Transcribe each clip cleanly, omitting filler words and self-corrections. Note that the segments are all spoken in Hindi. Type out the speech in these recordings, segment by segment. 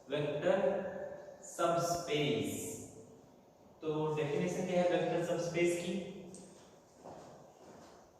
Vector subspace. तो डेफिनेशन क्या है वेक्टर सबस्पेस की?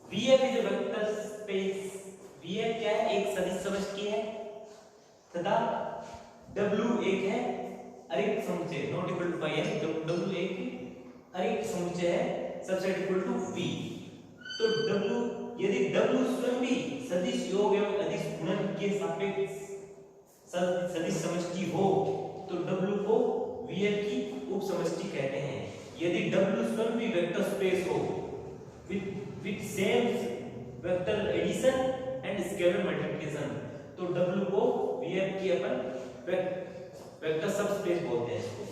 VF is a vector space. VF क्या है? एक सदिश समष्टि है तथा W एक है अरिक्त समुच्चय, नॉट इक्वल टू पाई है। W एक अरिक्त समुच्चय है, सबसेट इक्वल टू V। तो W यदि W स्वयं भी सदिश योग एवं अदिश गुणन के सापेक्ष सदिश समष्टि हो तो W को VF की उप समष्टि कहते हैं। यदि W स्वयं भी वेक्टर स्पेस हो with same vector addition and scalar multiplication तो W को VF की अपन वेक्टर सबस्पेस बोलते हैं इसको।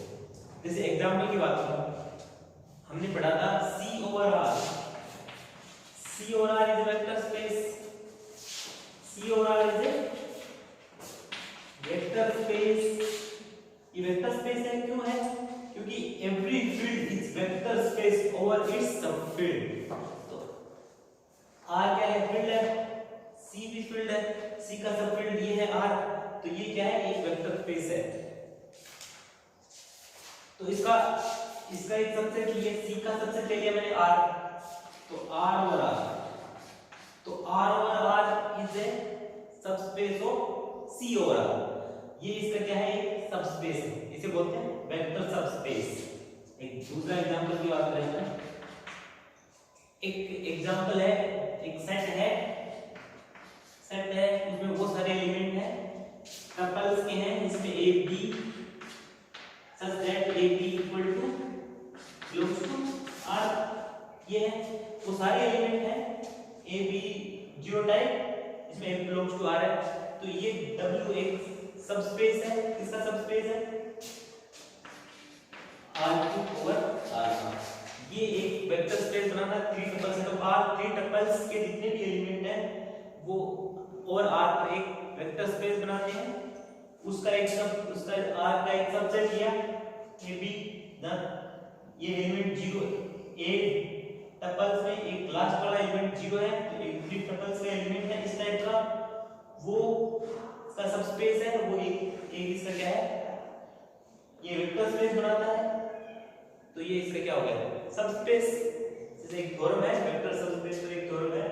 जैसे एग्जांपल की बात करूं, हमने पढ़ा था C over R। C over R is a vector space। C over R is a vector space. ये वेक्टर स्पेस है, क्यों है? क्योंकि every field is vector space over its subfield. तो R क्या है? फील्ड है। C भी फील्ड है, C का सबफील्ड ये है R, तो ये क्या है? एक वेक्टर स्पेस है। तो इसका एक सबसेट लिए, C का सबसेट ले लिया मैंने R, तो R ओवर R, तो R over R is a subspace of C over R। ये इसका क्या है? एक सबस्पेस है, इसे बोलते हैं वेक्टर सबस्पेस। एक दूसरा एग्जांपल की बात करें ना, एक एग्जांपल है, एक सेट है उसमें बहुत सारे एलिमेंट हैं, टपल्स के हैं, इसमें A B such that A B equal to belongs to R। ये है वो सारे एलिमेंट हैं A B जीरो टाइप, इसमें A belongs to R है। तो ये W एक सबस्पेस है, किसका सबस्पेस है? R over R। ये एक वेक्टर स्पेस बनाता है, 3 टपल्स है, तो R 3 टपल्स के जितने भी एलिमेंट हैं वो ओवर R पर एक वेक्टर स्पेस बनाते हैं। उसका R का एक सबसेट लिया A B, ये एलिमेंट 0 A टपल्स में एक लास्ट वाला एलिमेंट 0 है, तो एक 3 टपल्स का एलिमेंट है इस टाइप का, वो इसका सबस्पेस है, तो वो एक इसका क्या है? ये वेक्टर स्पेस बनाता है, तो ये इसका क्या हो गया? सबस्पेस। जैसे एक थ्योरम है वेक्टर सबस्पेस, तो एक थ्योरम है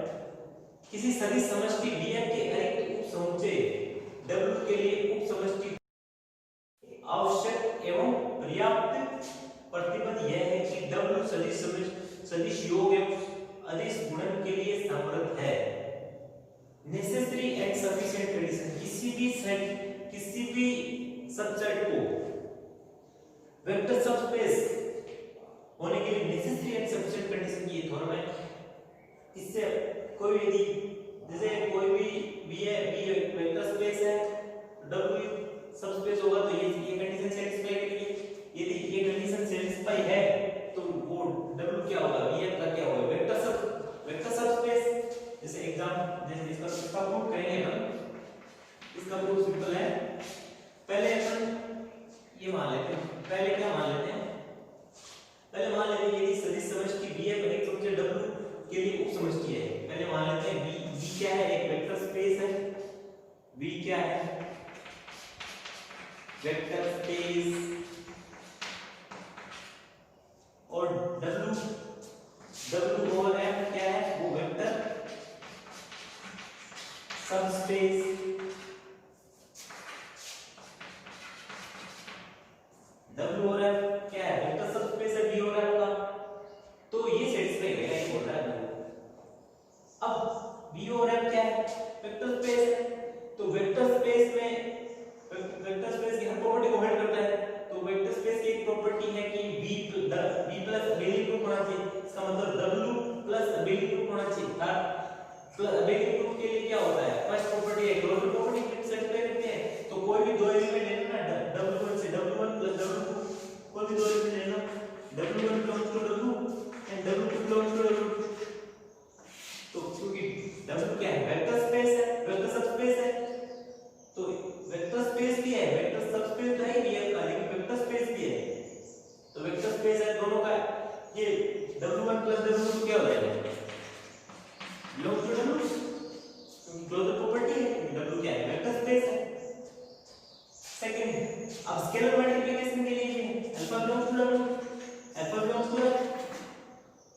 किसी सदिश समष्टि VF के अरिक्त उप समुच्चय W के लिए उप समष्टि आवश्यक एवं पर्याप्त प्रतिबंध यह है कि W सदिश योग एवं अदिश गुणन के लिए समर्थ है। नेसेसरी एंड सफिशिएंट कंडीशन, किसी भी सबसेट को वेक्टर सबस्पेस होने के लिए नेसेसरी एंड सफिशिएंट कंडीशन की थ्योरम है। इससे कोई यदि जैसे कोई भी वेक्टर स्पेस है, W सबस्पेस होगा, तो ये कंडीशन सेटिस्फाई करेगी। यदि ये कंडीशन सेटिस्फाई है तो वो W क्या होगा? VF का क्या होगा? Vector subspace. जैसे इसका प्रूफ करेंगे हम। इसका प्रूफ सिंपल है, पहले अपन ये मान लेते हैं, पहले क्या मान लेते हैं? पहले मान लेते हैं यदि सदिश समष्टि VF एक समुच्चय W के लिए उप समष्टि है। पहले मान लेते हैं V क्या है? एक वेक्टर स्पेस है। V क्या है? Vector space. और W ओवर M क्या है? वो vector subspace. W over M क्या है? वेक्टर सबस्पेस है V ओवर M का, तो ये सेटिस्फाई करेगा, ये होता है। अब V ओवर M क्या है? वेक्टर स्पेस है, तो वेक्टर स्पेस में वेक्टर स्पेस की हर प्रॉपर्टी को होल्ड करता है, तो वेक्टर स्पेस की एक प्रॉपर्टी है कि V प्लस अबेलियन ग्रुप होना चाहिए। इसका मतलब W प्लस अबेलियन ग्रुप होना चाहिए। अबेलियन ग्रुप के लिए क्या होता है? फर्स्ट प्रॉपर्टी है क्लोजर प्रॉपर्टी, सेटिस्फाई करते हैं। तो कोई भी दो एलिमेंट लेना ना, W1 से W1 प्लस W2, कोई भी दो एलिमेंट लेना, W1 belongs to W and W2 belongs to W2। तो क्योंकि W क्या है? वेक्टर स्पेस है, वेक्टर सबस्पेस है, तो वेक्टर स्पेस भी है, वेक्टर सबस्पेस तो है ही VF का, लेकिन वेक्टर स्पेस भी है, तो वेक्टर स्पेस है दोनों का। ये W1 प्लस W2 क्या हो जाएगा? बिलोंग्स टू W, क्योंकि क्लोजर प्रॉपर्टी है, W क्या है? वेक्टर स्पेस है। सेकंड अब स्केलर मल्टीप्लिकेशन के लिए alpha belongs to W, alpha belongs to F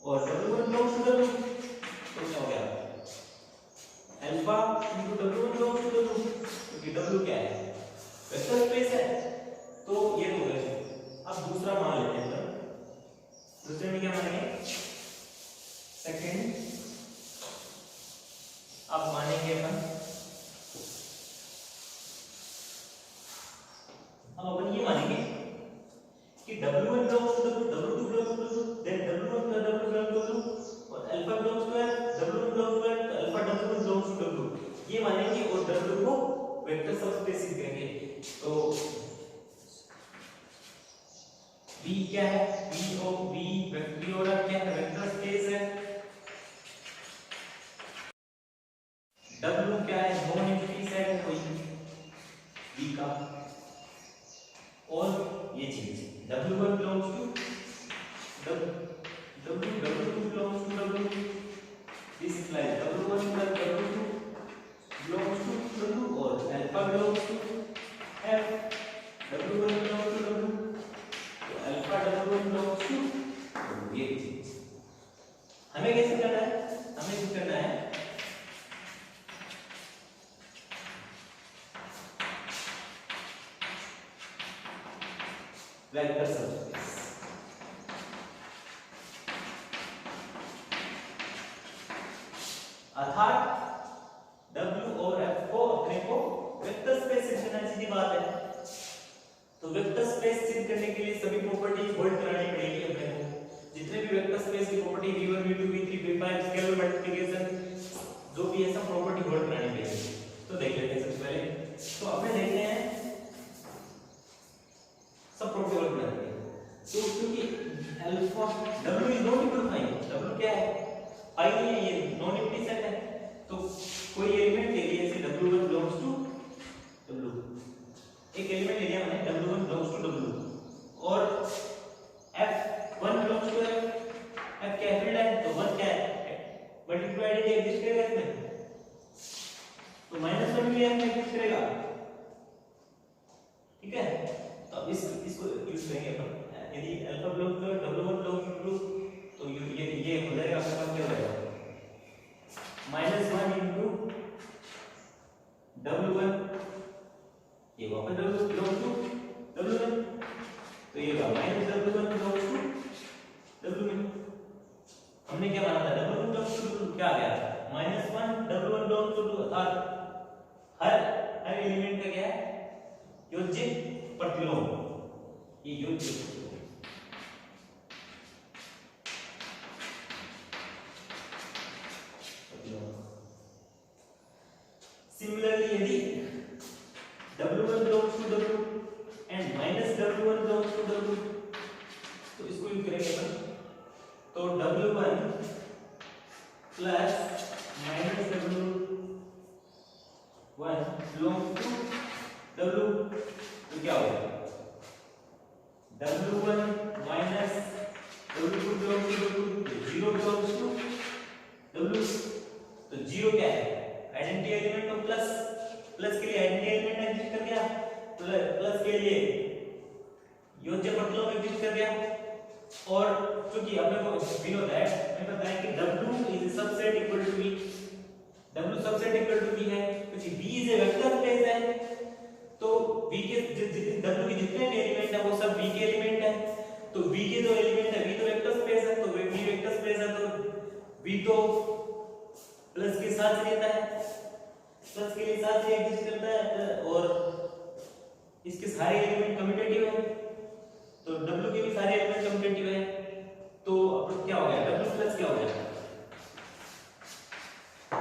और w1 बिलोंग्स टू w, तो क्या हो गया alpha into w1 belongs to w, क्योंकि w क्या है वेक्टर स्पेस है, तो ये हो गया। अब दूसरा मान लेते हैं अपन, दूसरे में क्या मानेंगे सेकंड, अब मानेंगे अपन ये मानेंगे कि w1 belongs to w, w2 belongs to w, then w1 plus w belongs to w और alpha belongs to f, w1 belongs to f, तो alpha w1 belongs to w, ये मानेंगे और w को वेक्टर सबस्पेस करेंगे। तो v क्या है, v ऑफ v वेक्टर और क्या है वेक्टर स्पेस है, w क्या है नॉन एम्प्टी सेट है कोई v का, और ये चीज w1 belongs to w2 belongs to w, this implies w1 plus w2 belongs to w और alpha belongs to f, w1 belongs to w, तो alpha w1 belongs to ये चीज हमें कैसे करना है, हमें क्या करना है वेक्टर सबस्पेस, अर्थात W और F को अपने को वेक्टर स्पेस सिद्ध करना, सीधी बात है। तो वेक्टर स्पेस सिद्ध करने के लिए सभी प्रॉपर्टीज होल्ड करानी पड़ेगी अपने को, जितने भी वेक्टर स्पेस की property v1 v2 v3 v5 scalar multiplication जो भी है सब प्रॉपर्टी होल्ड करानी पड़ेगी। तो देख लेते हैं सबसे पहले, तो अपने देखते हैं सब प्रॉपर्टी होल्ड करानी है। तो क्योंकि alpha w is not equal to phi, w क्या है फाई नहीं है, ये नॉन एम्प्टी सेट है, तो कोई एलिमेंट ले लिया जैसे w1 belongs to w, एक एलिमेंट ले लिया मैंने w1 belongs to w और f1 belongs to f, f क्या है फील्ड है, तो 1 क्या है मल्टीप्लाई आइडेंटिटी एग्जिस्ट करेगा इसमें, तो -1 भी यहाँ एग्जिस्ट करेगा, ठीक है। तो अब इसको यूज करेंगे अपन, यदि alpha belongs to w1 belongs to w, तो ये हो जाएगा आपके पास क्या हो जाएगा -1 into w1, ये वापस w belongs to w1, तो ये होगा -w1 belongs to w1, हमने क्या माना था w1 belongs to w, क्या आ गया -1 w1 belongs to w, अर्थात हर एलिमेंट का क्या है योज्य प्रतिलोम, ये योज्य Similarly, यदि w1 belongs to w and -w1 belongs to w, तो इसको यूज करेंगे अपन, तो w1 plus -w1 belongs to w, तो क्या होगा w1 minus w2 belongs to w, 0 belongs to w, तो 0 क्या है आइडेंटिटी एलिमेंट, तो प्लस के लिए आइडेंटिटी एलिमेंट एग्जिस्ट कर गया, प्लस के लिए योज्य प्रतिलोम एग्जिस्ट कर गया, और क्योंकि अपने को वी नो दैट हमें पता है कि w is a subset equal to v, w subset equal to v है क्योंकि v is a vector space है, तो v के w के जितने भी एलिमेंट है वो सब v के एलिमेंट है, तो v के जो एलिमेंट है v तो वेक्टर स्पेस है, तो v वेक्टर स्पेस है, तो v तो प्लस के साथ रहता है, प्लस के लिए साथ ही एग्जिस्ट करता है, और इसके सारे एलिमेंट कम्यूटेटिव है, तो w के भी सारे एलिमेंट कम्यूटेटिव है, तो अब क्या हो गया w प्लस क्या हो गया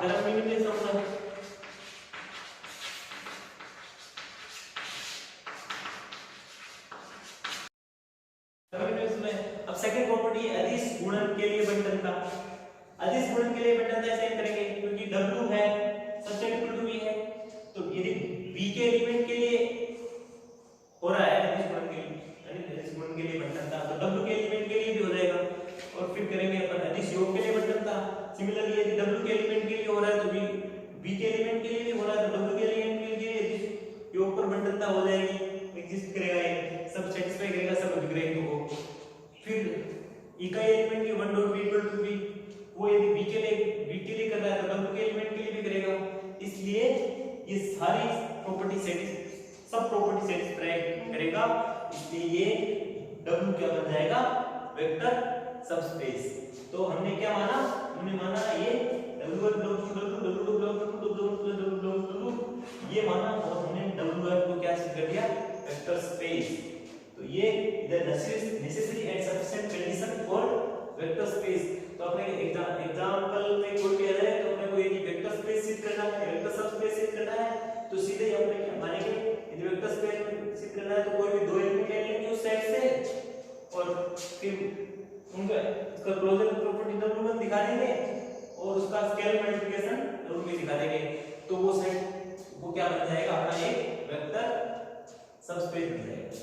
तरफ मिनिमाइज होगा, अब सेकंड प्रॉपर्टी है अदिश गुणन के लिए बंटन का, अदिश गुणन के लिए बंटन ऐसे करेंगे क्योंकि w है सबसेट इक्वल टू v है, तो यदि v के एलिमेंट के लिए हो रहा है अदिश गुणन के लिए, यानी अदिश गुणन के लिए बंटन था, तो w के एलिमेंट के लिए भी हो जाएगा, और फिर करेंगे अपन अदिश योग के लिए बंटन था, सिमिलरली यदि w के एलिमेंट के लिए हो रहा है तो v के एलिमेंट के लिए भी हो रहा है, तो w के एलिमेंट के लिए अदिश योग पर बंटनता हो जाएगी, एग्जिस्ट करेगा इसलिए ये सारी प्रॉपर्टी सब प्रॉपर्टी सेटिस्फाई करेगा, इसलिए ये W क्या बन जाएगा, वेक्टर सबस्पेस। तो हमने क्या माना, हमने माना ये ये माना और हमने WF को क्या सिद्ध कर दिया, वेक्टर स्पेस। तो ये इधर necessary and sufficient condition for vector space. तो अपने एग्जांपल में कोई भी है तो अपने को यदि वेक्टर स्पेस सिद्ध करना है, वेक्टर सबस्पेस सिद्ध करना है, तो सीधे ही अपने क्या मानेंगे, यदि वेक्टर स्पेस सिद्ध करना है तो कोई भी दो एलिमेंट ले लेंगे उस सेट से और फिर उनका उसका क्लोजर प्रॉपर्टी W1 दिखा देंगे और उसका स्केलर मल्टीप्लिकेशन रूप में दिखा देंगे, तो वो सेट वो क्या बन जाएगा, अपना एक वेक्टर सबस्पेस बन जाएगा।